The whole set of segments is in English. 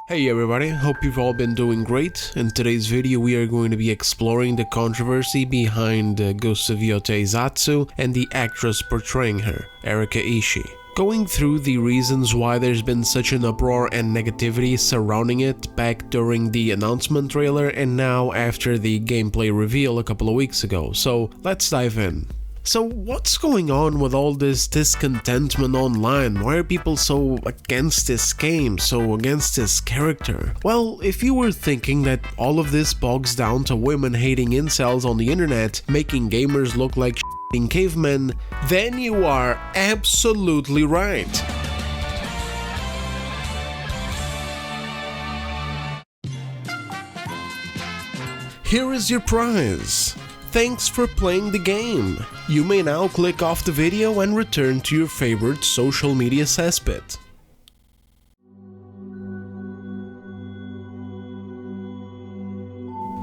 Hey everybody, hope you've all been doing great. In today's video we are going to be exploring the controversy behind Ghost of Yotei's Atsu and the actress portraying her, Erika Ishii. Going through the reasons why there's been such an uproar and negativity surrounding it back during the announcement trailer and now after the gameplay reveal a couple of weeks ago, so let's dive in. So what's going on with all this discontentment online? Why are people so against this game, so against this character? Well, if you were thinking that all of this bogs down to women hating incels on the internet, making gamers look like ***ing cavemen, then you are absolutely right. Here is your prize. Thanks for playing the game. You may now click off the video and return to your favorite social media cesspit.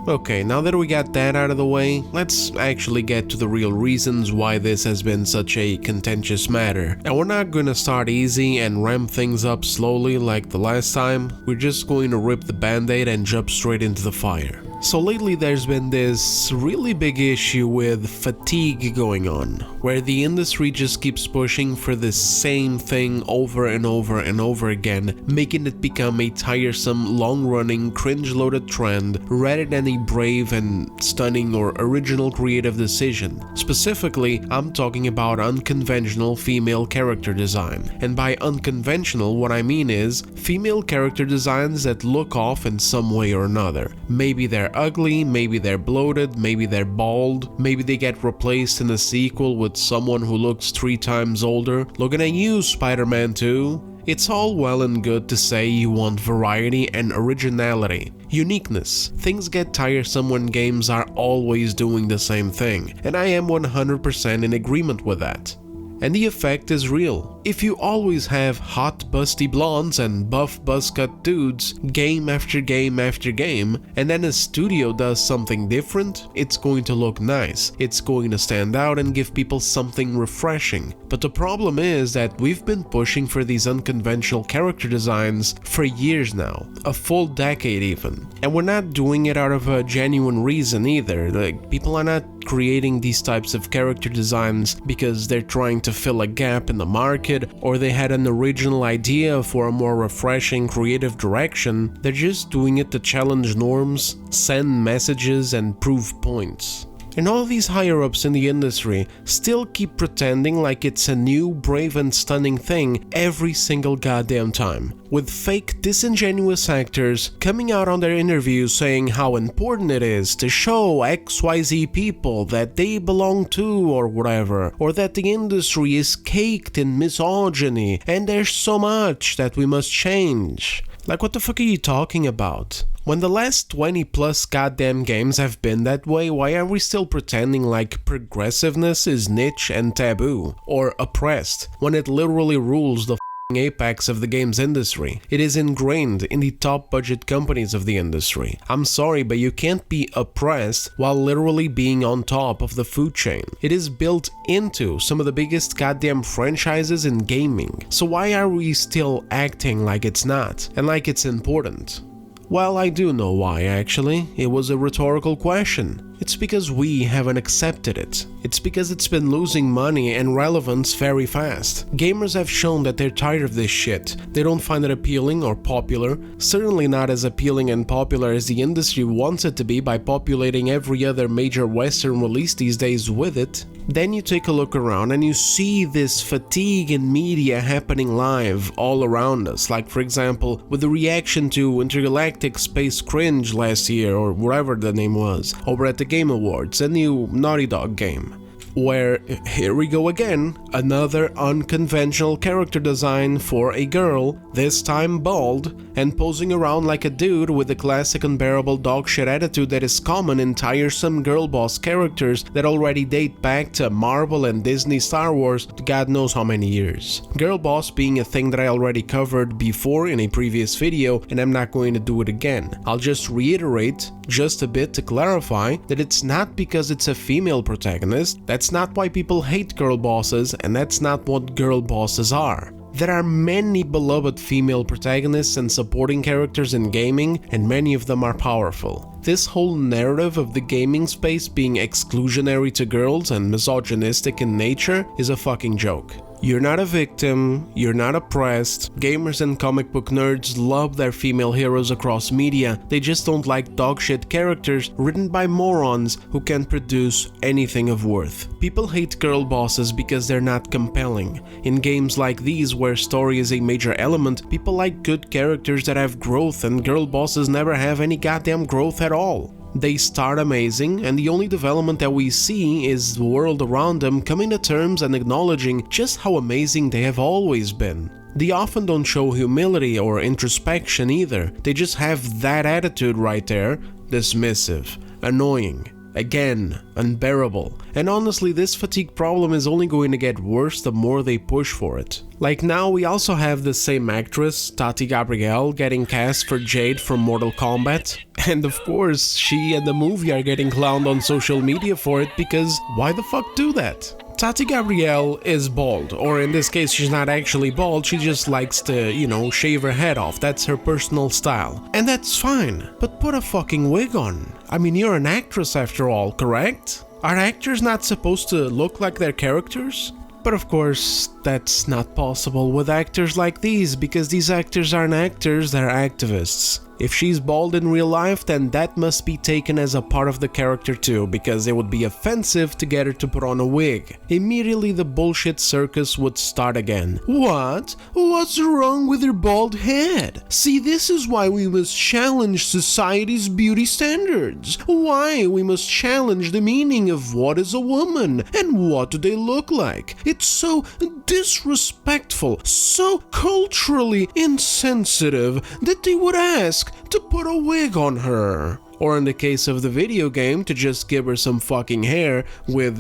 Okay, now that we got that out of the way, let's actually get to the real reasons why this has been such a contentious matter. And we're not gonna start easy and ramp things up slowly like the last time, we're just going to rip the band-aid and jump straight into the fire. So lately there's been this really big issue with fatigue going on, where the industry just keeps pushing for the same thing over and over and over again, making it become a tiresome, long-running, cringe-loaded trend rather than a brave and stunning or original creative decision. Specifically, I'm talking about unconventional female character design. And by unconventional, what I mean is female character designs that look off in some way or another. Maybe they're ugly, maybe they're bloated, maybe they're bald, maybe they get replaced in a sequel with someone who looks 3 times older. Looking at you, Spider-Man 2. It's all well and good to say you want variety and originality, uniqueness. Things get tiresome when games are always doing the same thing, and I am 100% in agreement with that. And the effect is real. If you always have hot busty blondes and buff buzzcut dudes game after game after game, and then a studio does something different, it's going to look nice, it's going to stand out and give people something refreshing. But the problem is that we've been pushing for these unconventional character designs for years now, a full decade even. And we're not doing it out of a genuine reason either. Like, people are not creating these types of character designs because they're trying to fill a gap in the market or they had an original idea for a more refreshing creative direction. They're just doing it to challenge norms, send messages and prove points. And all these higher-ups in the industry still keep pretending like it's a new, brave and stunning thing every single goddamn time, with fake, disingenuous actors coming out on their interviews saying how important it is to show XYZ people that they belong to or whatever, or that the industry is caked in misogyny and there's so much that we must change. Like, what the fuck are you talking about? When the last 20 plus goddamn games have been that way, why are we still pretending like progressiveness is niche and taboo, or oppressed, when it literally rules the apex of the games industry? It is ingrained in the top budget companies of the industry. I'm sorry, but you can't be oppressed while literally being on top of the food chain. It is built into some of the biggest goddamn franchises in gaming. So why are we still acting like it's not, and like it's important? Well, I do know why, actually. It was a rhetorical question. It's because we haven't accepted it. It's because it's been losing money and relevance very fast. Gamers have shown that they're tired of this shit. They don't find it appealing or popular, certainly not as appealing and popular as the industry wants it to be by populating every other major Western release these days with it. Then you take a look around and you see this fatigue in media happening live all around us, like for example with the reaction to Intergalactic Space Cringe last year, or whatever the name was, over at the Game Awards, a new Naughty Dog game. Where, here we go again, another unconventional character design for a girl, this time bald, and posing around like a dude with the classic unbearable dogshit attitude that is common in tiresome girl boss characters that already date back to Marvel and Disney Star Wars God knows how many years. Girl boss being a thing that I already covered before in a previous video, and I'm not going to do it again. I'll just reiterate just a bit to clarify that it's not because it's a female protagonist. That's not why people hate girl bosses, and that's not what girl bosses are. There are many beloved female protagonists and supporting characters in gaming, and many of them are powerful. This whole narrative of the gaming space being exclusionary to girls and misogynistic in nature is a fucking joke. You're not a victim, you're not oppressed. Gamers and comic book nerds love their female heroes across media, they just don't like dogshit characters written by morons who can produce anything of worth. People hate girl bosses because they're not compelling. In games like these where story is a major element, people like good characters that have growth, and girl bosses never have any goddamn growth at all. They start amazing, and the only development that we see is the world around them coming to terms and acknowledging just how amazing they have always been. They often don't show humility or introspection either, they just have that attitude right there, dismissive, annoying, again, unbearable. And honestly, this fatigue problem is only going to get worse the more they push for it. Like now we also have the same actress, Tati Gabrielle, getting cast for Jade from Mortal Kombat. And of course, she and the movie are getting clowned on social media for it because why the fuck do that? Tati Gabrielle is bald, or in this case she's not actually bald, she just likes to, shave her head off, that's her personal style. And that's fine, but put a fucking wig on. I mean, you're an actress after all, correct? Are actors not supposed to look like their characters? But of course, that's not possible with actors like these, because these actors aren't actors, they're activists. If she's bald in real life, then that must be taken as a part of the character too, because it would be offensive to get her to put on a wig. Immediately the bullshit circus would start again. What? What's wrong with her bald head? See, this is why we must challenge society's beauty standards. Why we must challenge the meaning of what is a woman and what do they look like. It's so disrespectful, so culturally insensitive that they would ask to put a wig on her. Or in the case of the video game, to just give her some fucking hair with,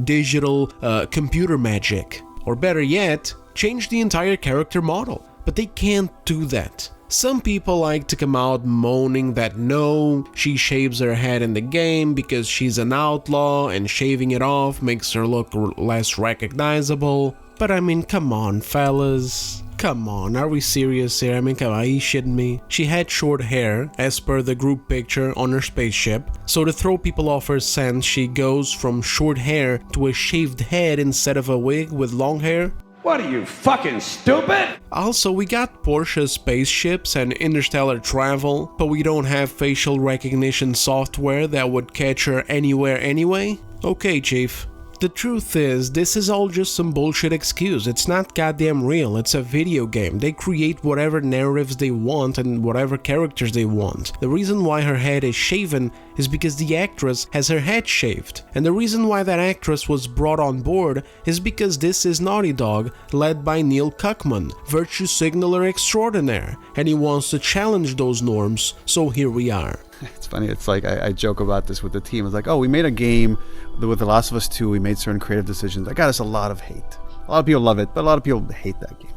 digital computer magic. Or better yet, change the entire character model. But they can't do that. Some people like to come out moaning that no, she shaves her head in the game because she's an outlaw and shaving it off makes her look less recognizable. But I mean, come on, fellas. Come on, are we serious here? I mean, come on, are you shitting me? She had short hair, as per the group picture on her spaceship, so to throw people off her scent, she goes from short hair to a shaved head instead of a wig with long hair. What are you, fucking stupid? Also, we got Porsche spaceships and interstellar travel, but we don't have facial recognition software that would catch her anywhere anyway? Okay, Chief. The truth is, this is all just some bullshit excuse. It's not goddamn real, it's a video game. They create whatever narratives they want and whatever characters they want. The reason why her head is shaven is because the actress has her head shaved. And the reason why that actress was brought on board is because this is Naughty Dog, led by Neil Cuckman, virtue signaler extraordinaire, and he wants to challenge those norms, so here we are. It's funny, it's like I joke about this with the team. It's like, oh, we made a game with The Last of Us 2, we made certain creative decisions. That got us a lot of hate. A lot of people love it, but a lot of people hate that game.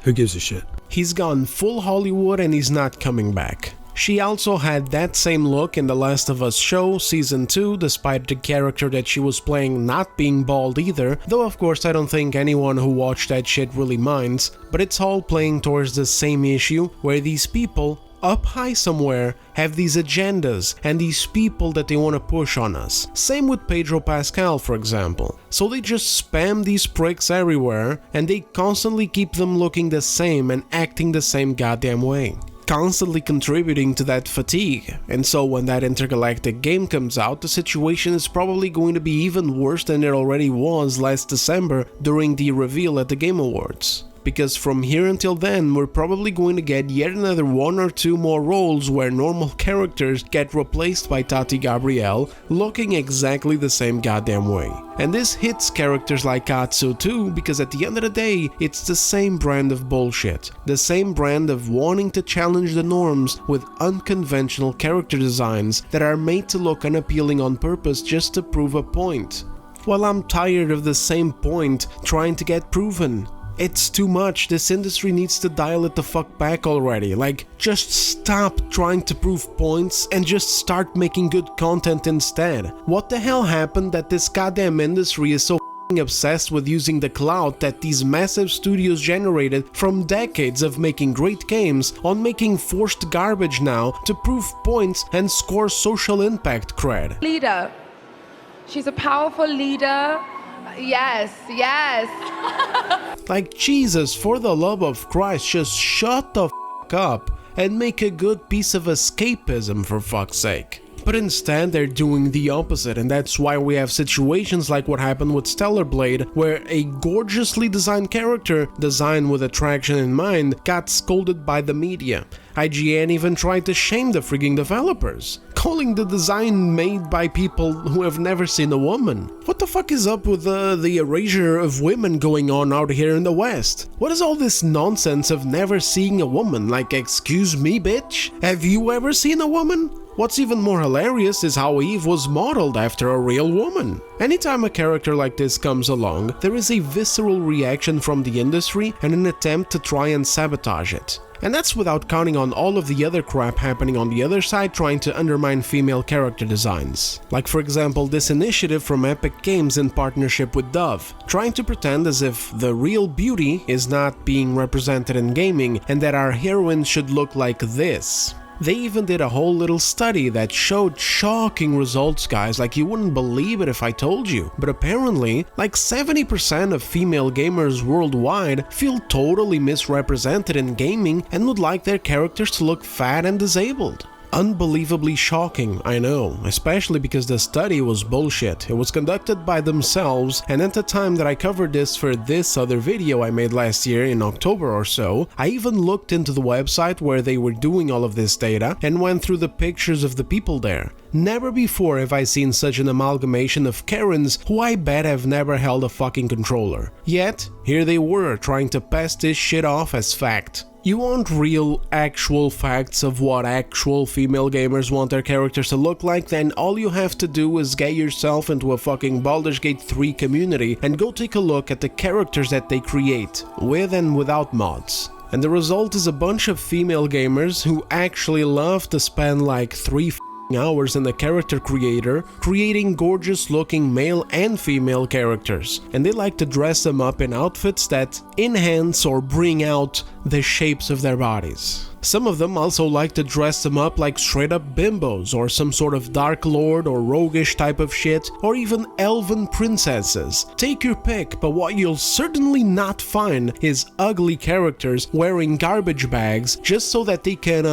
Who gives a shit? He's gone full Hollywood and he's not coming back. She also had that same look in The Last of Us show, season 2, despite the character that she was playing not being bald either, though of course I don't think anyone who watched that shit really minds, but it's all playing towards the same issue, where these people up high somewhere have these agendas and these people that they want to push on us. Same with Pedro Pascal, for example. So they just spam these pricks everywhere and they constantly keep them looking the same and acting the same goddamn way, constantly contributing to that fatigue. And so when that intergalactic game comes out, the situation is probably going to be even worse than it already was last December during the reveal at the Game Awards. Because from here until then, we're probably going to get yet another 1 or 2 more roles where normal characters get replaced by Tati Gabrielle looking exactly the same goddamn way. And this hits characters like Atsu too, because at the end of the day, it's the same brand of bullshit. The same brand of wanting to challenge the norms with unconventional character designs that are made to look unappealing on purpose just to prove a point. Well, I'm tired of the same point trying to get proven. It's too much, this industry needs to dial it the fuck back already. Like, just stop trying to prove points and just start making good content instead. What the hell happened that this goddamn industry is so obsessed with using the clout that these massive studios generated from decades of making great games on making forced garbage now to prove points and score social impact cred. Leader. She's a powerful leader. Yes, yes. Like, Jesus, for the love of Christ, just shut the f*** up and make a good piece of escapism, for fuck's sake. But instead, they're doing the opposite, and that's why we have situations like what happened with Stellar Blade, where a gorgeously designed character, designed with attraction in mind, got scolded by the media. IGN even tried to shame the frigging developers, calling the design made by people who have never seen a woman. What the fuck is up with the erasure of women going on out here in the West? What is all this nonsense of never seeing a woman? Like, excuse me, bitch? Have you ever seen a woman? What's even more hilarious is how Eve was modeled after a real woman. Anytime a character like this comes along, there is a visceral reaction from the industry and an attempt to try and sabotage it. And that's without counting on all of the other crap happening on the other side trying to undermine female character designs. Like, for example, this initiative from Epic Games in partnership with Dove, trying to pretend as if the real beauty is not being represented in gaming and that our heroines should look like this. They even did a whole little study that showed shocking results, guys, like you wouldn't believe it if I told you. But apparently, like 70% of female gamers worldwide feel totally misrepresented in gaming and would like their characters to look fat and disabled. Unbelievably shocking, I know, especially because the study was bullshit. It was conducted by themselves, and at the time that I covered this for this other video I made last year in October or so, I even looked into the website where they were doing all of this data and went through the pictures of the people there. Never before have I seen such an amalgamation of Karens who I bet have never held a fucking controller. Yet, here they were trying to pass this shit off as fact. You want real, actual facts of what actual female gamers want their characters to look like, then all you have to do is get yourself into a fucking Baldur's Gate 3 community and go take a look at the characters that they create, with and without mods. And the result is a bunch of female gamers who actually love to spend like 3 hours in the character creator creating gorgeous looking male and female characters, and they like to dress them up in outfits that enhance or bring out the shapes of their bodies. Some of them also like to dress them up like straight up bimbos or some sort of Dark Lord or roguish type of shit, or even elven princesses. Take your pick, but what you'll certainly not find is ugly characters wearing garbage bags just so that they can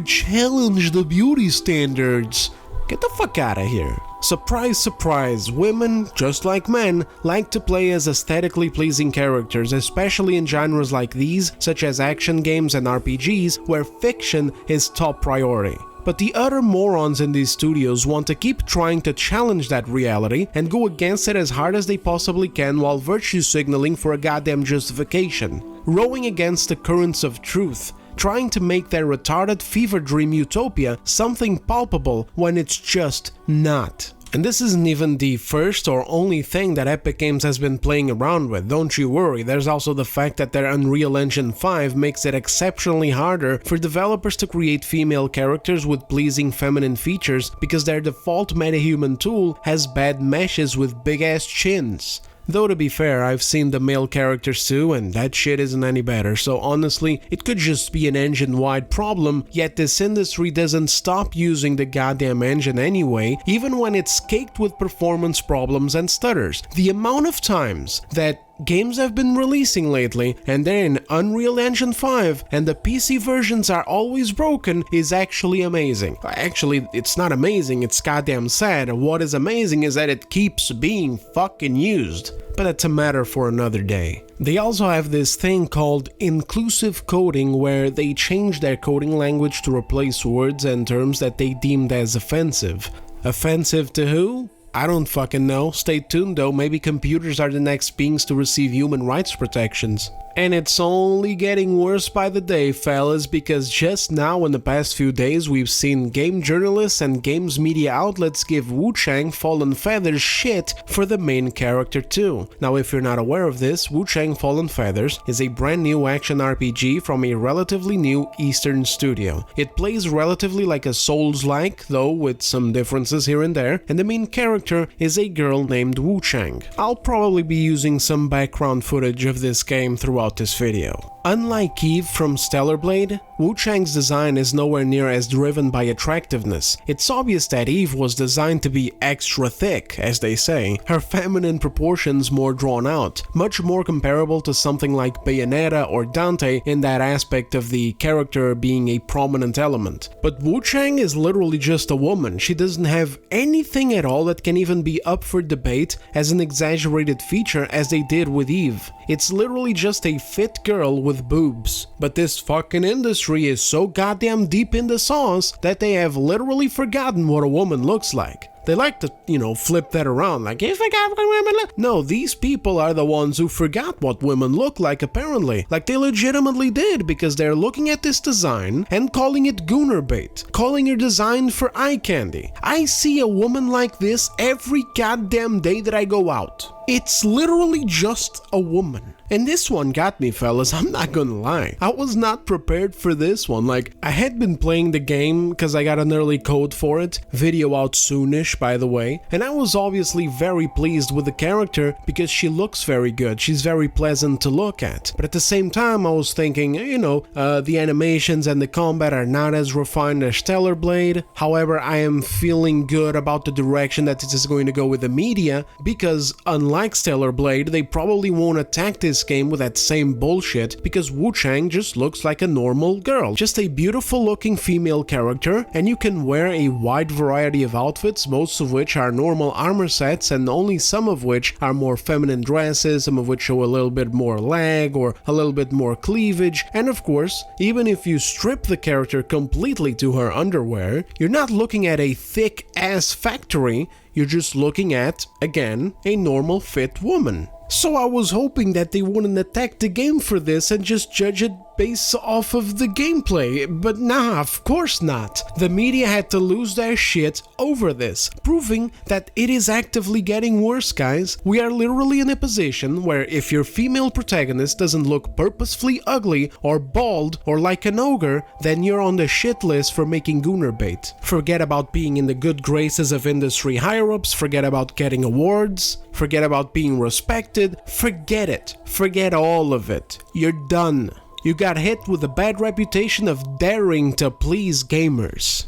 challenge the beauty standards. Get the fuck out of here. Surprise, surprise, women, just like men, like to play as aesthetically pleasing characters, especially in genres like these, such as action games and RPGs, where fiction is top priority. But the utter morons in these studios want to keep trying to challenge that reality and go against it as hard as they possibly can while virtue signaling for a goddamn justification, rowing against the currents of truth, trying to make their retarded fever dream utopia something palpable when it's just not. And this isn't even the first or only thing that Epic Games has been playing around with, don't you worry. There's also the fact that their Unreal Engine 5 makes it exceptionally harder for developers to create female characters with pleasing feminine features because their default metahuman tool has bad meshes with big ass chins. Though to be fair, I've seen the male characters too, and that shit isn't any better, so honestly, it could just be an engine-wide problem, yet this industry doesn't stop using the goddamn engine anyway, even when it's caked with performance problems and stutters. The amount of times that games have been releasing lately, and they're in Unreal Engine 5, and the PC versions are always broken, is actually amazing. Actually, it's not amazing, it's goddamn sad. What is amazing is that it keeps being fucking used. But that's a matter for another day. They also have this thing called inclusive coding, where they change their coding language to replace words and terms that they deemed as offensive. Offensive to who? I don't fucking know. Stay tuned though, maybe computers are the next beings to receive human rights protections. And it's only getting worse by the day, fellas, because just now in the past few days we've seen game journalists and games media outlets give Wu Chang Fallen Feathers shit for the main character too. Now if you're not aware of this, Wu Chang Fallen Feathers is a brand new action RPG from a relatively new Eastern studio. It plays relatively like a Souls-like, though with some differences here and there, and the main character is a girl named Wu Chang. I'll probably be using some background footage of this game throughout this video. Unlike Eve from Stellar Blade, Wu Chang's design is nowhere near as driven by attractiveness. It's obvious that Eve was designed to be extra thick, as they say, her feminine proportions more drawn out, much more comparable to something like Bayonetta or Dante in that aspect of the character being a prominent element. But Wu Chang is literally just a woman. She doesn't have anything at all that can even be up for debate as an exaggerated feature as they did with Eve. It's literally just a fit girl with boobs. But this fucking industry is so goddamn deep in the sauce that they have literally forgotten what a woman looks like. They like to, flip that around, like, you forgot what women look. No, these people are the ones who forgot what women look like, apparently. Like, they legitimately did, because they're looking at this design and calling it gooner bait, calling your design for eye candy. I see a woman like this every goddamn day that I go out. It's literally just a woman. And this one got me, fellas, I'm not gonna lie. I was not prepared for this one. Like, I had been playing the game because I got an early code for it, video out soonish by the way, and I was obviously very pleased with the character because she looks very good, she's very pleasant to look at. But at the same time I was thinking, the animations and the combat are not as refined as Stellar Blade. However, I am feeling good about the direction that it is going to go with the media, because unlike Stellar Blade, they probably won't attack this game with that same bullshit, because Wu Chang just looks like a normal girl, just a beautiful looking female character, and you can wear a wide variety of outfits, most of which are normal armor sets and only some of which are more feminine dresses, some of which show a little bit more leg or a little bit more cleavage. And of course, even if you strip the character completely to her underwear, you're not looking at a thick ass factory, you're just looking at, again, a normal fit woman. So I was hoping that they wouldn't attack the game for this and just judge it based off of the gameplay, but nah, of course not. The media had to lose their shit over this, proving that it is actively getting worse, guys. We are literally in a position where if your female protagonist doesn't look purposefully ugly or bald or like an ogre, then you're on the shit list for making gooner bait. Forget about being in the good graces of industry higher-ups, forget about getting awards, forget about being respected, forget it. Forget all of it. You're done. You got hit with a bad reputation of daring to please gamers.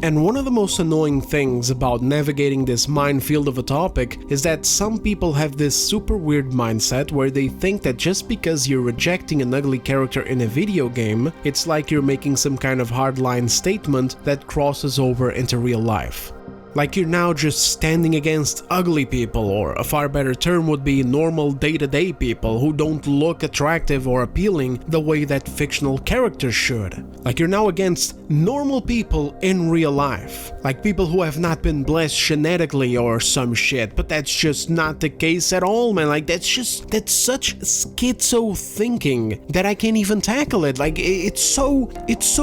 And one of the most annoying things about navigating this minefield of a topic is that some people have this super weird mindset where they think that just because you're rejecting an ugly character in a video game, it's like you're making some kind of hardline statement that crosses over into real life. Like you're now just standing against ugly people, or a far better term would be normal day-to-day people who don't look attractive or appealing the way that fictional characters should. Like you're now against normal people in real life. Like people who have not been blessed genetically or some shit, but that's just not the case at all, man. Like that's such schizo thinking that I can't even tackle it. Like it's so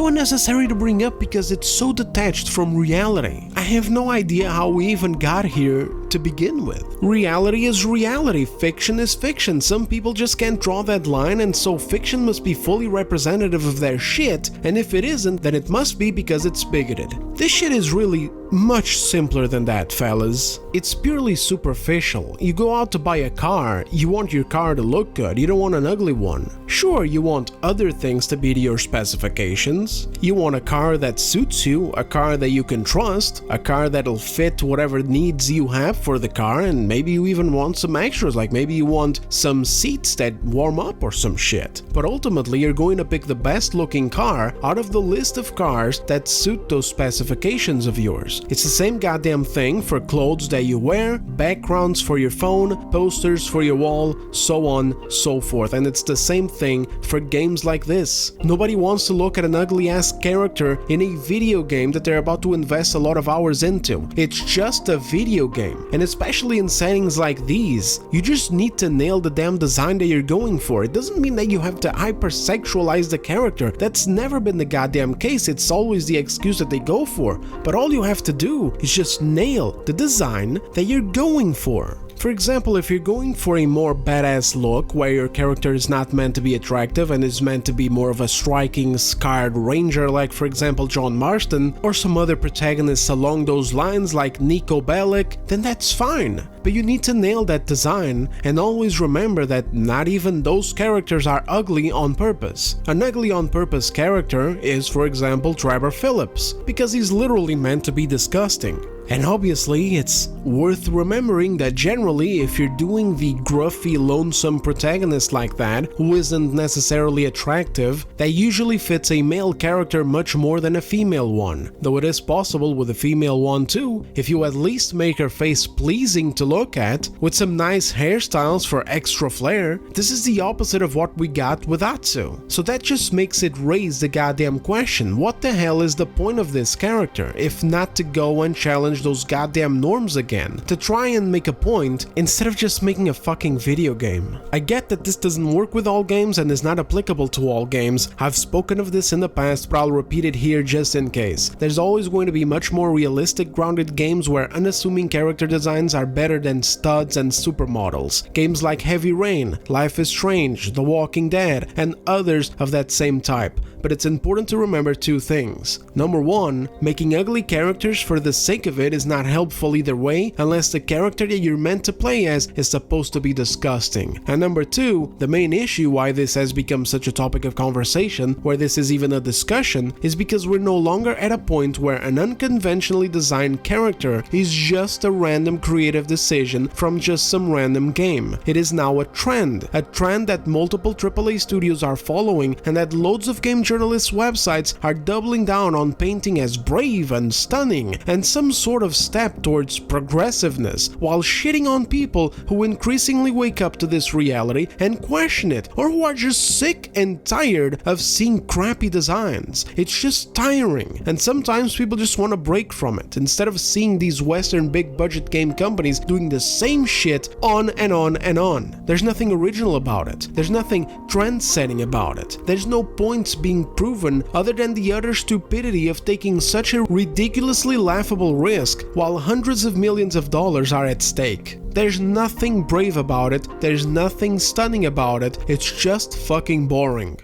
unnecessary to bring up because it's so detached from reality. I have no idea how we even got here to begin with. Reality is reality, fiction is fiction. Some people just can't draw that line, and so fiction must be fully representative of their shit, and if it isn't, then it must be because it's bigoted. This shit is really much simpler than that, fellas. It's purely superficial. You go out to buy a car, you want your car to look good, you don't want an ugly one. Sure, you want other things to be to your specifications. You want a car that suits you, a car that you can trust, a car that'll fit whatever needs you have for the car, and maybe you even want some extras, like maybe you want some seats that warm up or some shit. But ultimately, you're going to pick the best looking car out of the list of cars that suit those specifications of yours. It's the same goddamn thing for clothes that you wear, backgrounds for your phone, posters for your wall, so on, so forth. And it's the same thing for games like this. Nobody wants to look at an ugly ass character in a video game that they're about to invest a lot of hours into. It's just a video game. And especially in settings like these, you just need to nail the damn design that you're going for. It doesn't mean that you have to hypersexualize the character. That's never been the goddamn case. It's always the excuse that they go for. But all you have to do is just nail the design that you're going for. For example, if you're going for a more badass look where your character is not meant to be attractive and is meant to be more of a striking, scarred ranger like for example John Marston, or some other protagonists along those lines like Nico Bellic, then that's fine. But you need to nail that design and always remember that not even those characters are ugly on purpose. An ugly on purpose character is for example Trevor Phillips, because he's literally meant to be disgusting. And obviously, it's worth remembering that generally, if you're doing the gruffy, lonesome protagonist like that, who isn't necessarily attractive, that usually fits a male character much more than a female one. Though it is possible with a female one too, if you at least make her face pleasing to look at, with some nice hairstyles for extra flair. This is the opposite of what we got with Atsu. So that just makes it raise the goddamn question, what the hell is the point of this character, if not to go and challenge those goddamn norms again, to try and make a point instead of just making a fucking video game. I get that this doesn't work with all games and is not applicable to all games. I've spoken of this in the past, but I'll repeat it here just in case. There's always going to be much more realistic, grounded games where unassuming character designs are better than studs and supermodels. Games like Heavy Rain, Life is Strange, The Walking Dead, and others of that same type. But it's important to remember two things. Number one, making ugly characters for the sake of it is not helpful either way unless the character that you're meant to play as is supposed to be disgusting. And number two, the main issue why this has become such a topic of conversation, where this is even a discussion, is because we're no longer at a point where an unconventionally designed character is just a random creative decision from just some random game. It is now a trend that multiple AAA studios are following and that loads of game journalists' websites are doubling down on painting as brave and stunning and some sort of step towards progressiveness, while shitting on people who increasingly wake up to this reality and question it, or who are just sick and tired of seeing crappy designs. It's just tiring, and sometimes people just want to break from it instead of seeing these Western big budget game companies doing the same shit on and on and on. There's nothing original about it. There's nothing trend-setting about it. There's no points being proven other than the utter stupidity of taking such a ridiculously laughable risk while hundreds of millions of dollars are at stake. There's nothing brave about it, there's nothing stunning about it, it's just fucking boring.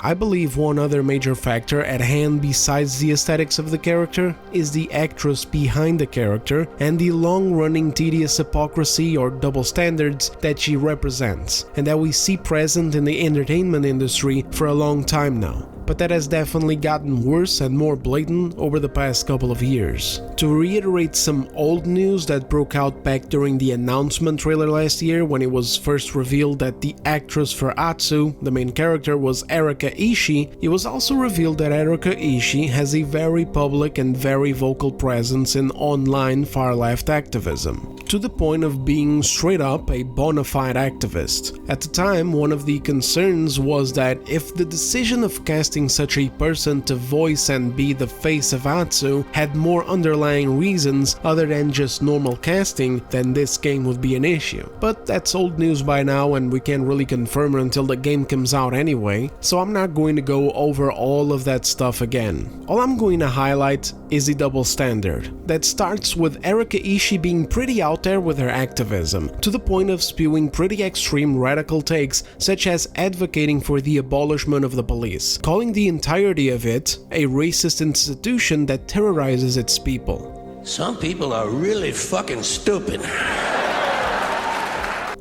I believe one other major factor at hand besides the aesthetics of the character is the actress behind the character and the long-running tedious hypocrisy or double standards that she represents, and that we see present in the entertainment industry for a long time now. But that has definitely gotten worse and more blatant over the past couple of years. To reiterate some old news that broke out back during the announcement trailer last year when it was first revealed that the actress for Atsu, the main character, was Erika Ishii, it was also revealed that Erika Ishii has a very public and very vocal presence in online far-left activism, to the point of being straight up a bona fide activist. At the time, one of the concerns was that if the decision of casting such a person to voice and be the face of Atsu had more underlying reasons other than just normal casting, then this game would be an issue. But that's old news by now and we can't really confirm it until the game comes out anyway, so I'm not going to go over all of that stuff again. All I'm going to highlight is the double standard that starts with Erika Ishii being pretty out there with her activism, to the point of spewing pretty extreme radical takes such as advocating for the abolishment of the police, calling the entirety of it a racist institution that terrorizes its people. Some people are really fucking stupid.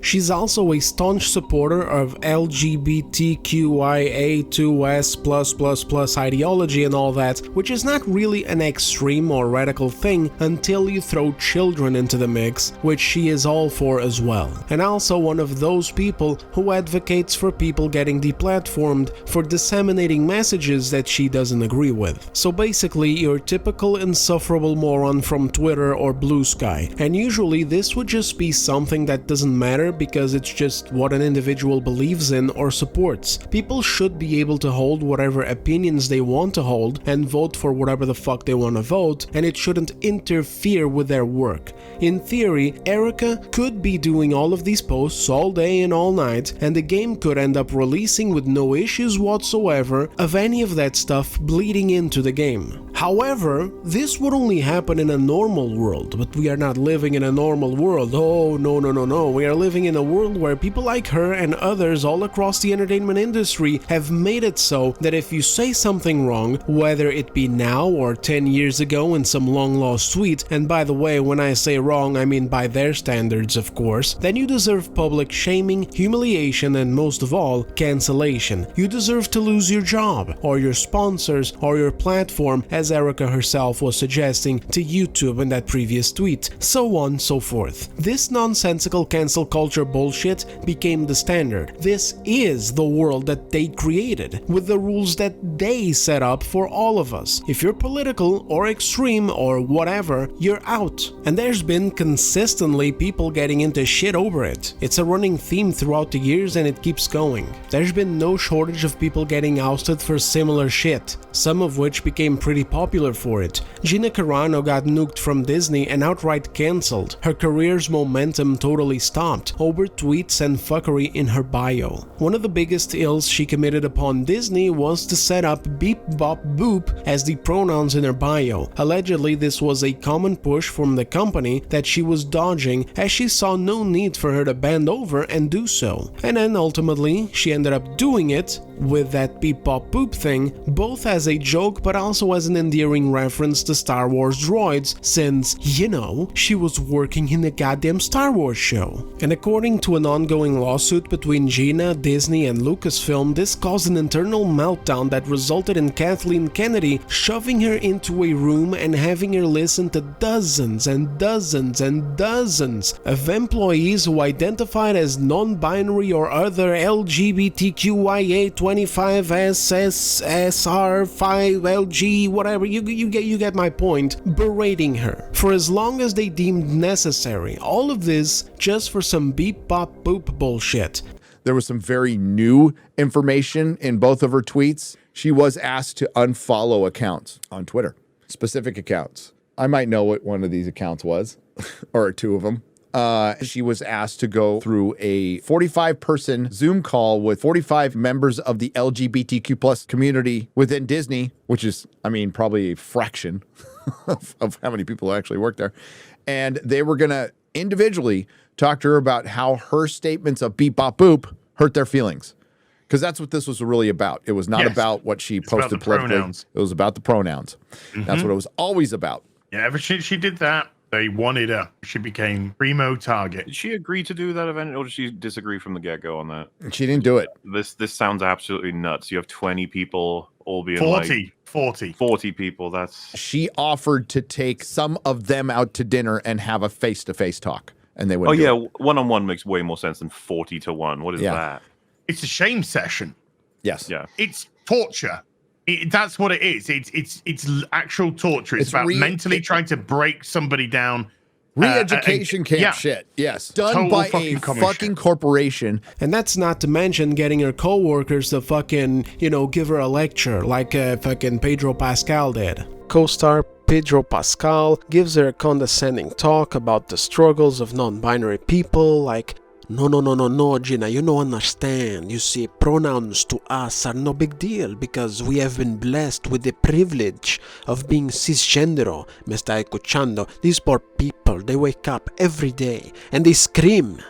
She's also a staunch supporter of LGBTQIA2S+++ ideology and all that, which is not really an extreme or radical thing until you throw children into the mix, which she is all for as well. And also one of those people who advocates for people getting deplatformed for disseminating messages that she doesn't agree with. So basically, your typical insufferable moron from Twitter or Blue Sky. And usually this would just be something that doesn't matter matter because it's just what an individual believes in or supports. People should be able to hold whatever opinions they want to hold and vote for whatever the fuck they want to vote, and it shouldn't interfere with their work. In theory, Erica could be doing all of these posts all day and all night, and the game could end up releasing with no issues whatsoever of any of that stuff bleeding into the game. However, this would only happen in a normal world, but we are not living in a normal world. Oh, no. We are living in a world where people like her and others all across the entertainment industry have made it so that if you say something wrong, whether it be now or 10 years ago in some long-lost tweet, and by the way, when I say wrong, I mean by their standards, of course, then you deserve public shaming, humiliation, and most of all, cancellation. You deserve to lose your job, or your sponsors, or your platform, as Erica herself was suggesting to YouTube in that previous tweet, so on so forth. This nonsensical cancel culture bullshit became the standard. This is the world that they created, with the rules that they set up for all of us. If you're political or extreme or whatever, you're out. And there's been consistently people getting into shit over it. It's a running theme throughout the years and it keeps going. There's been no shortage of people getting ousted for similar shit, some of which became pretty popular for it. Gina Carano got nuked from Disney and outright cancelled. Her career's momentum totally stopped over tweets and fuckery in her bio. One of the biggest ills she committed upon Disney was to set up beep bop boop as the pronouns in her bio. Allegedly, this was a common push from the company that she was dodging, as she saw no need for her to bend over and do so. And then ultimately, she ended up doing it with that beep bop boop thing, both as a joke but also as an endearing reference to Star Wars droids, since, you know, she was working in a goddamn Star Wars show. And according to an ongoing lawsuit between Gina, Disney, and Lucasfilm, this caused an internal meltdown that resulted in Kathleen Kennedy shoving her into a room and having her listen to dozens and dozens and dozens of employees who identified as non-binary or other LGBTQIA 25SSSR5LG, whatever, you get my point, berating her for as long as they deemed necessary. All of this just for some beep bop boop bullshit. There was some very new information in both of her tweets. She was asked to unfollow accounts on Twitter, specific accounts. I might know what one of these accounts was, or two of them. She was asked to go through a 45-person Zoom call with 45 members of the LGBTQ plus community within Disney, which is, I mean, probably a fraction of how many people actually work there. And they were going to individually talk to her about how her statements of beep bop boop hurt their feelings. Because that's what this was really about. It was not about what she posted politically. Pronouns. It was about the pronouns. Mm-hmm. That's what it was always about. Yeah, ever since she did that, they wanted her. She became primo target. Did she agree to do that event, or did she disagree from the get-go on that? She didn't do it. This sounds absolutely nuts. You have 20 people all being 40 people. That's... She offered to take some of them out to dinner and have a face-to-face talk, and they wouldn't do it. One-on-one makes way more sense than 40-1. What is that? It's a shame session. Yes. Yeah. It's torture. That's what it is. It's actual torture. It's about mentally trying to break somebody down. Re-education camp shit. Yes. Done by a fucking corporation. And that's not to mention getting her co-workers to fucking, give her a lecture like fucking Pedro Pascal did. Co-star Pedro Pascal gives her a condescending talk about the struggles of non-binary people, like, No, Gina, you don't understand. You see, pronouns to us are no big deal because we have been blessed with the privilege of being cisgénero. Me está escuchando? These poor people, they wake up every day and they scream.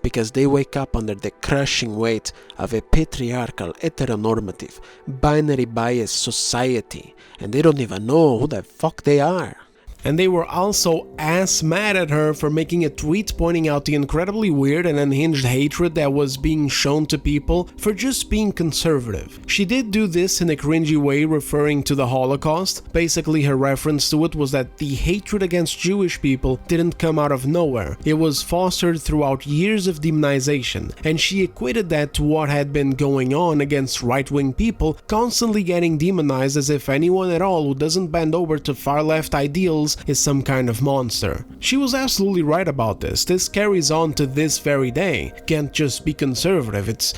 Because they wake up under the crushing weight of a patriarchal, heteronormative, binary biased society, and they don't even know who the fuck they are. And they were also ass mad at her for making a tweet pointing out the incredibly weird and unhinged hatred that was being shown to people for just being conservative. She did do this in a cringy way, referring to the Holocaust. Basically, her reference to it was that the hatred against Jewish people didn't come out of nowhere. It was fostered throughout years of demonization, and she equated that to what had been going on against right-wing people constantly getting demonized, as if anyone at all who doesn't bend over to far-left ideals feels is some kind of monster. She was absolutely right about this. This carries on to this very day. Can't just be conservative. It's,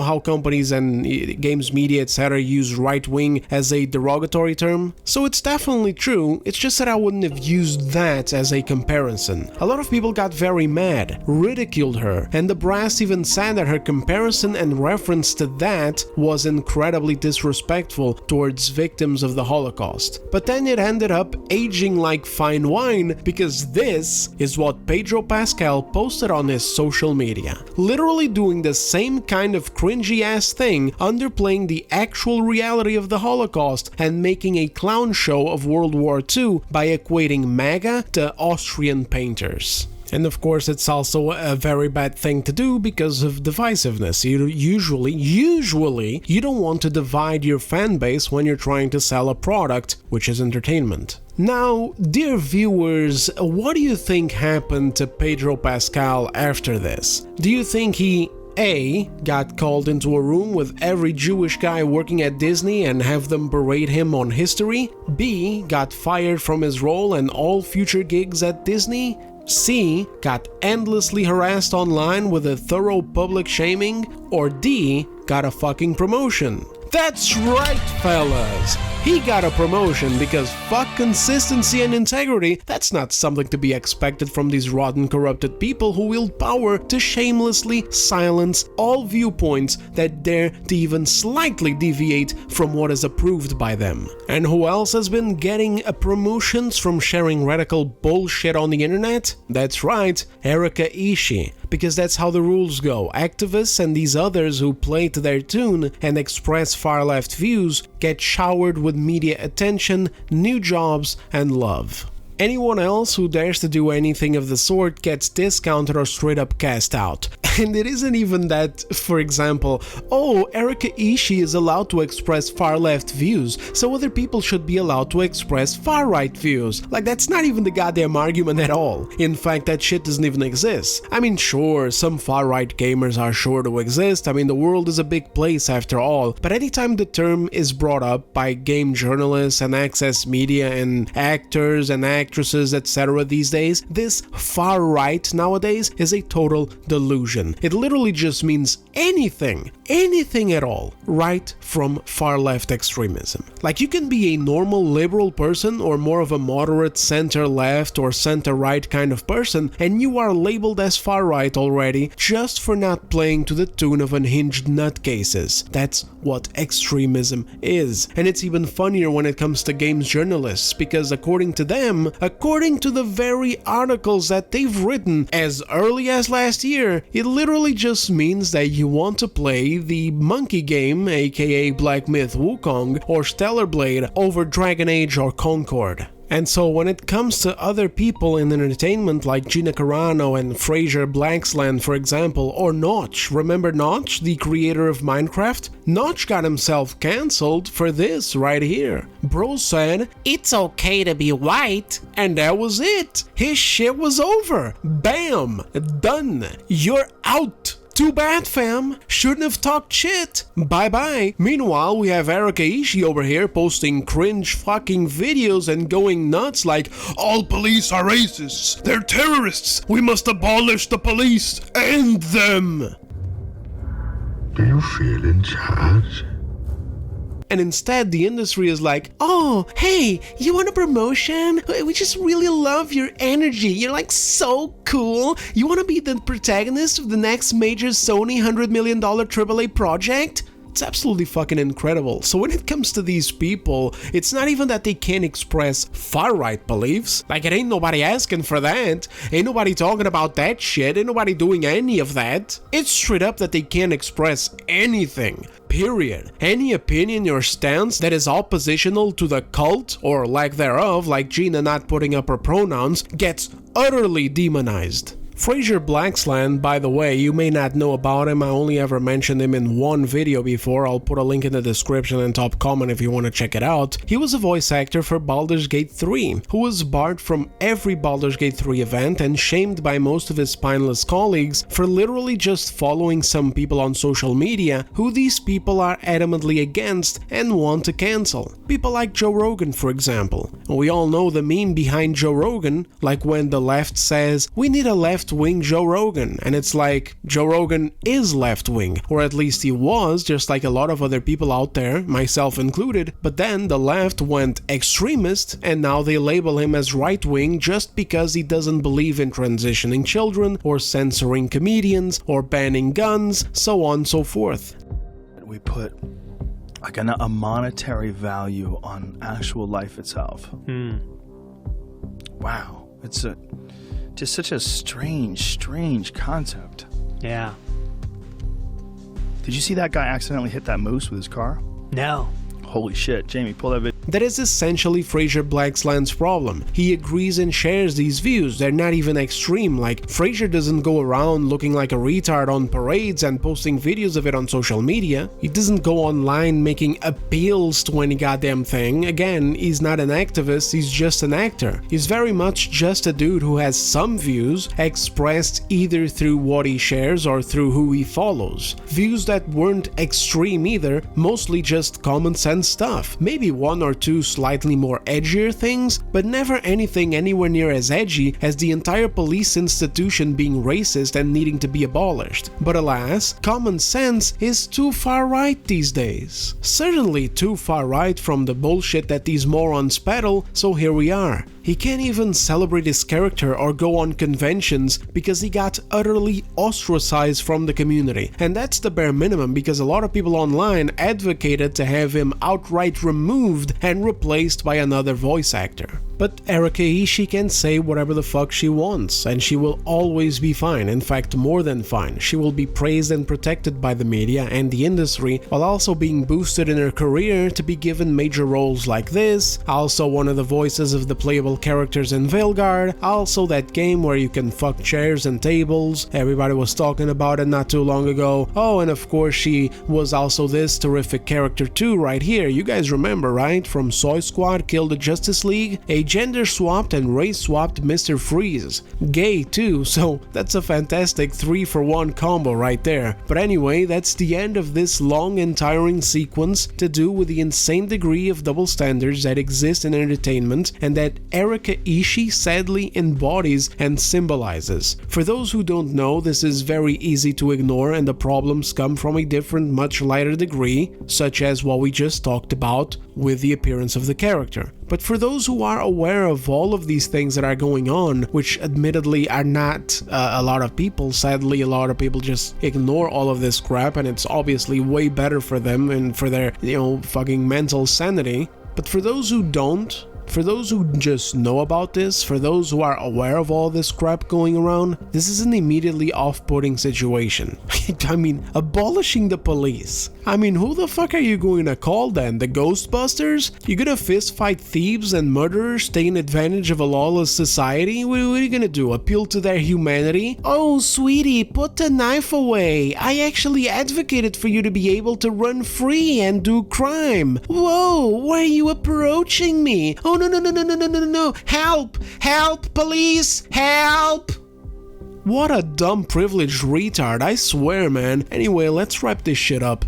how companies and games media, etc. use right-wing as a derogatory term? So it's definitely true, it's just that I wouldn't have used that as a comparison. A lot of people got very mad, ridiculed her, and the brass even said that her comparison and reference to that was incredibly disrespectful towards victims of the Holocaust. But then it ended up aging like fine wine, because this is what Pedro Pascal posted on his social media. Literally doing the same kind of cringy ass thing, underplaying the actual reality of the Holocaust and making a clown show of World War II by equating MAGA to Austrian painters. And of course, it's also a very bad thing to do because of divisiveness. Usually, you don't want to divide your fan base when you're trying to sell a product, which is entertainment. Now, dear viewers, what do you think happened to Pedro Pascal after this? Do you think he A. got called into a room with every Jewish guy working at Disney and have them berate him on history? B. got fired from his role and all future gigs at Disney? C. got endlessly harassed online with a thorough public shaming? Or D. got a fucking promotion? That's right, fellas! He got a promotion because fuck consistency and integrity, that's not something to be expected from these rotten, corrupted people who wield power to shamelessly silence all viewpoints that dare to even slightly deviate from what is approved by them. And who else has been getting promotions from sharing radical bullshit on the internet? That's right, Erika Ishii. Because that's how the rules go. Activists and these others who play to their tune and express far-left views get showered with media attention, new jobs, and love. Anyone else who dares to do anything of the sort gets discounted or straight up cast out. And it isn't even that, for example, oh, Erika Ishii is allowed to express far-left views, so other people should be allowed to express far-right views. Like, that's not even the goddamn argument at all. In fact, that shit doesn't even exist. I mean, sure, some far-right gamers are sure to exist. I mean, the world is a big place after all. But anytime the term is brought up by game journalists and access media and actors and actresses, etc. these days, this far-right nowadays is a total delusion. It literally just means anything at all, right from far-left extremism. Like, you can be a normal liberal person or more of a moderate center-left or center-right kind of person, and you are labeled as far-right already just for not playing to the tune of unhinged nutcases. That's what extremism is. And it's even funnier when it comes to games journalists, because according to them, according to the very articles that they've written as early as last year, it literally just means that you want to play the monkey game, aka Black Myth Wukong, or Stellar Blade over Dragon Age or Concord. And so when it comes to other people in entertainment like Gina Carano and Fraser Blaxland, for example, or Notch, remember Notch, the creator of Minecraft? Notch got himself cancelled for this right here. Bro said, "It's okay to be white," and that was it. His shit was over. Bam! Done. You're out. Too bad, fam. Shouldn't have talked shit. Bye-bye. Meanwhile, we have Erika Ishii over here posting cringe fucking videos and going nuts like, all police are racists. They're terrorists. We must abolish the police. End them. Do you feel in charge? And instead, the industry is like, oh, hey, you want a promotion? We just really love your energy. You're like so cool. You want to be the protagonist of the next major Sony $100 million AAA project? It's absolutely fucking incredible. So when it comes to these people, it's not even that they can't express far-right beliefs. Like, it ain't nobody asking for that. Ain't nobody talking about that shit. Ain't nobody doing any of that. It's straight up that they can't express anything. Period. Any opinion or stance that is oppositional to the cult, or lack thereof, like Gina not putting up her pronouns, gets utterly demonized. Fraser Blacksland, by the way, you may not know about him, I only ever mentioned him in one video before, I'll put a link in the description and top comment if you want to check it out. He was a voice actor for Baldur's Gate 3, who was barred from every Baldur's Gate 3 event and shamed by most of his spineless colleagues for literally just following some people on social media who these people are adamantly against and want to cancel. People like Joe Rogan, for example. We all know the meme behind Joe Rogan, like when the left says, we need a left-wing Joe Rogan, and it's like, Joe Rogan is left-wing, or at least he was, just like a lot of other people out there, myself included, but then the left went extremist, and now they label him as right-wing just because he doesn't believe in transitioning children, or censoring comedians, or banning guns, so on and so forth. We put like a monetary value on actual life itself. Wow, it's just such a strange concept. Yeah. Did you see that guy accidentally hit that moose with his car? No. Holy shit, Jamie, pull that video. That is essentially Fraser Blacksland's problem. He agrees and shares these views, they're not even extreme, like Fraser doesn't go around looking like a retard on parades and posting videos of it on social media. He doesn't go online making appeals to any goddamn thing. Again, he's not an activist, he's just an actor. He's very much just a dude who has some views expressed either through what he shares or through who he follows. Views that weren't extreme either, mostly just common sense stuff. Maybe one or two slightly more edgier things, but never anything anywhere near as edgy as the entire police institution being racist and needing to be abolished. But alas, common sense is too far right these days. Certainly too far right from the bullshit that these morons peddle, so here we are. He can't even celebrate his character or go on conventions because he got utterly ostracized from the community. And that's the bare minimum because a lot of people online advocated to have him outright removed and replaced by another voice actor. But Erika Ishii can say whatever the fuck she wants, and she will always be fine, in fact more than fine. She will be praised and protected by the media and the industry, while also being boosted in her career to be given major roles like this, also one of the voices of the playable characters in Veilguard, also that game where you can fuck chairs and tables, everybody was talking about it not too long ago. Oh, and of course she was also this terrific character too right here, you guys remember, right? From Soy Squad Kill the Justice League, a gender-swapped and race-swapped Mr. Freeze. Gay too, so that's a fantastic 3-for-1 combo right there. But anyway, that's the end of this long and tiring sequence to do with the insane degree of double standards that exist in entertainment and that Erika Ishii sadly embodies and symbolizes. For those who don't know, this is very easy to ignore and the problems come from a different, much lighter degree, such as what we just talked about with the appearance of the character. But for those who are aware of all of these things that are going on, which admittedly are not a lot of people, sadly a lot of people just ignore all of this crap and it's obviously way better for them and for their, fucking mental sanity. But for those who don't, for those who just know about this, for those who are aware of all this crap going around, this is an immediately off-putting situation. I mean, abolishing the police. I mean, who the fuck are you going to call then? The Ghostbusters? You gonna fist fight thieves and murderers taking advantage of a lawless society? What are you gonna do? Appeal to their humanity? Oh, sweetie, put the knife away. I actually advocated for you to be able to run free and do crime. Whoa, why are you approaching me? Oh, no. Help! Help, police! Help! What a dumb privileged retard, I swear, man. Anyway, let's wrap this shit up.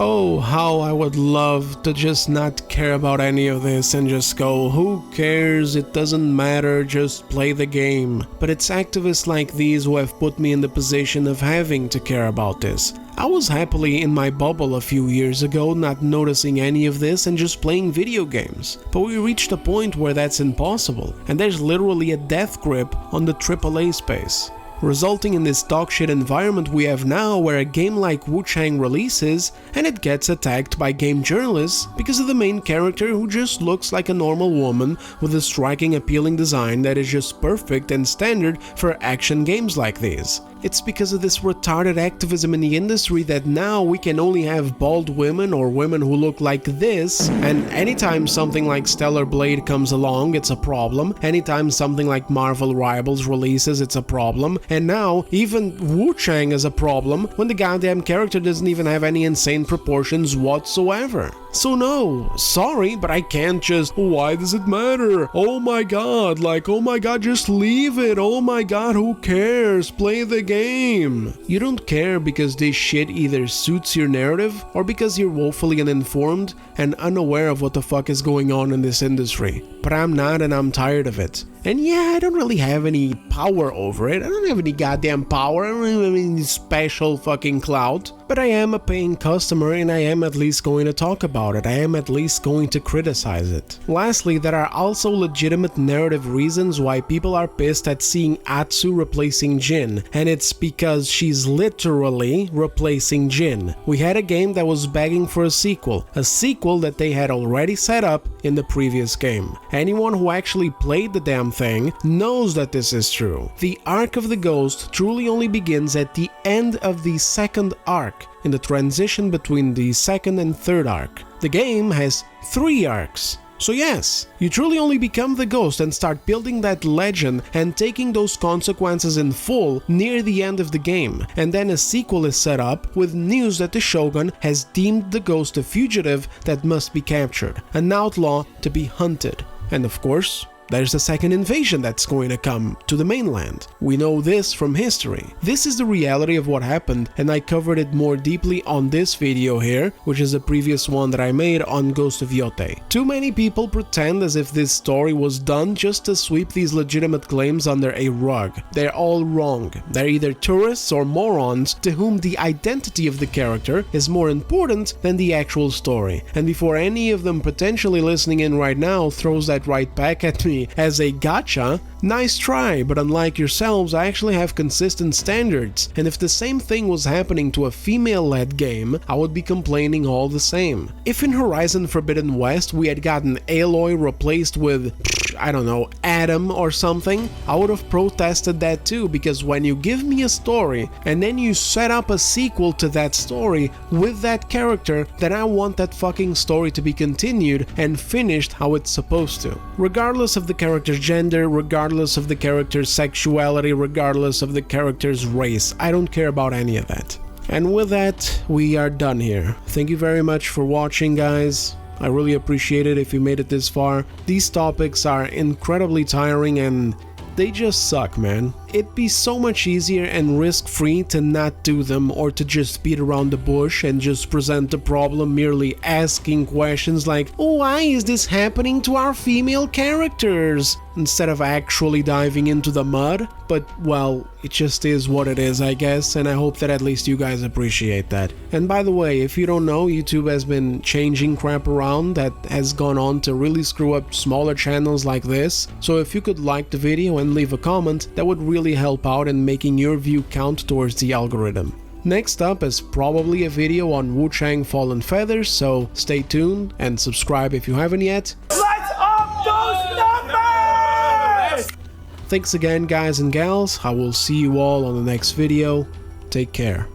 Oh, how I would love to just not care about any of this and just go, who cares, it doesn't matter, just play the game. But it's activists like these who have put me in the position of having to care about this. I was happily in my bubble a few years ago, not noticing any of this and just playing video games. But we reached a point where that's impossible, and there's literally a death grip on the AAA space, resulting in this dogshit environment we have now where a game like Wu-Chang releases and it gets attacked by game journalists because of the main character who just looks like a normal woman with a striking, appealing design that is just perfect and standard for action games like these. It's because of this retarded activism in the industry that now we can only have bald women or women who look like this, and anytime something like Stellar Blade comes along, it's a problem. Anytime something like Marvel Rivals releases, it's a problem. And now, even Wu Chang is a problem when the goddamn character doesn't even have any insane proportions whatsoever. So no, sorry, but I can't just, why does it matter? Oh my god, like, oh my god, just leave it. Oh my god, who cares? Play the game. You don't care because this shit either suits your narrative or because you're woefully uninformed and unaware of what the fuck is going on in this industry. But I'm not, and I'm tired of it. And yeah, I don't really have any power over it. I don't have any goddamn power. I don't have any special fucking clout. But I am a paying customer, and I am at least going to talk about it. I am at least going to criticize it. Lastly, there are also legitimate narrative reasons why people are pissed at seeing Atsu replacing Jin, and it's because she's literally replacing Jin. We had a game that was begging for a sequel that they had already set up in the previous game. Anyone who actually played the damn thing knows that this is true. The arc of the Ghost truly only begins at the end of the second arc, in the transition between the second and third arc. The game has 3 arcs. So yes, you truly only become the Ghost and start building that legend and taking those consequences in full near the end of the game, and then a sequel is set up with news that the Shogun has deemed the Ghost a fugitive that must be captured, an outlaw to be hunted. And of course, there's a second invasion that's going to come to the mainland. We know this from history. This is the reality of what happened, and I covered it more deeply on this video here, which is a previous one that I made on Ghost of Yotei. Too many people pretend as if this story was done just to sweep these legitimate claims under a rug. They're all wrong. They're either tourists or morons to whom the identity of the character is more important than the actual story. And before any of them potentially listening in right now throws that right back at me as a gotcha, nice try, but unlike yourselves, I actually have consistent standards, and if the same thing was happening to a female-led game, I would be complaining all the same. If in Horizon Forbidden West we had gotten Aloy replaced with, I don't know, Adam or something, I would have protested that too, because when you give me a story and then you set up a sequel to that story with that character, then I want that fucking story to be continued and finished how it's supposed to. Regardless of the character's gender, regardless of the character's sexuality, regardless of the character's race, I don't care about any of that. And with that, we are done here. Thank you very much for watching, guys. I really appreciate it if you made it this far. These topics are incredibly tiring and they just suck, man. It'd be so much easier and risk-free to not do them or to just beat around the bush and just present the problem merely asking questions like, why is this happening to our female characters? Instead of actually diving into the mud. But, well, it just is what it is, I guess, and I hope that at least you guys appreciate that. And by the way, if you don't know, YouTube has been changing crap around that has gone on to really screw up smaller channels like this. So if you could like the video and leave a comment, that would really help out in making your view count towards the algorithm. Next up is probably a video on Wu Chang Fallen Feathers, so stay tuned and subscribe if you haven't yet. Let's up those numbers! Thanks again, guys and gals. I will see you all on the next video. Take care.